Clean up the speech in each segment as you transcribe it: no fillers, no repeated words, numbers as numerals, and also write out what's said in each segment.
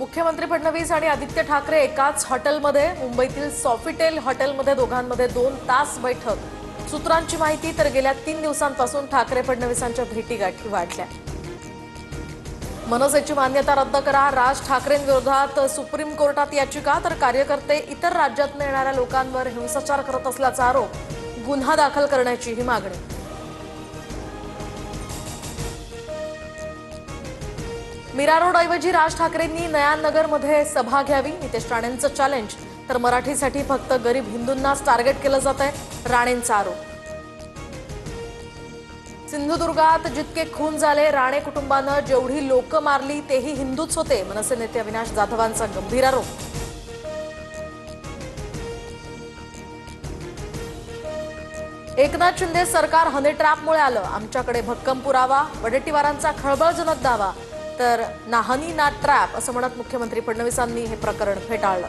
मुख्यमंत्री फडणवीस आणि आदित्य ठाकरे एकाच हॉटेलमध्ये मुंबईतील सॉफिटेल हॉटेलमध्ये दोघांमध्ये 2 तास बैठक। सूत्रांची माहिती तर गेल्या 3 दिवसांपासून ठाकरे फडणवीसांच्या भेटीगाठी वाढल्या। मनसेची मान्यता रद्द करा, राज ठाकरेंविरोधात सुप्रीम कोर्टात याचिका, तर कार्यकर्ते इतर राज्यातून येणाऱ्या लोकांवर हिंसाचार करत असल्याचा आरोप, गुन्हा दाखल करण्याची ही मागणी। मीरा रोड ऐवजी राज ठाकरेंनी नयानगरमध्ये सभा घ्यावी, नितेश राणेंचं चॅलेंज, तर मराठीसाठी फक्त गरीब हिंदूंनाच टार्गेट केलं जातंय, राणेंचा आरोप। सिंधुदुर्गात जितके खून झाले, राणे कुटुंबानं जेवढी लोक मारली तेही हिंदूच होते, मनसे नेते अविनाश जाधवांचा गंभीर आरोप। एकनाथ शिंदे सरकार हनी ट्रॅपमुळे आलं, आमच्याकडे भक्कम पुरावा, वडेट्टीवारांचा खळबळजनक दावा, तर ना हनी ना ट्रॅप असं म्हणत मुख्यमंत्री फडणवीसांनी हे प्रकरण फेटाळलं।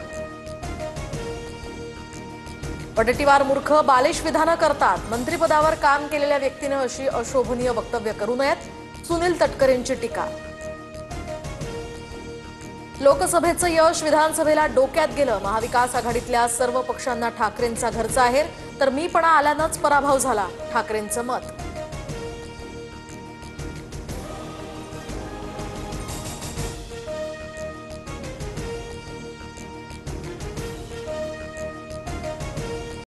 वडेट्टीवार मूर्ख, बालिश विधानं करतात, मंत्रिपदावर काम केलेल्या व्यक्तीने अशी अशोभनीय वक्तव्य करू नयेत, सुनील तटकरेंची टीका। लोकसभेचं यश विधानसभेला डोक्यात गेलं, महाविकास आघाडीतल्या सर्व पक्षांना ठाकरेंचा घरचा आहेर, तर मीपणा आल्यानंच पराभव झाला, ठाकरेंचं मत।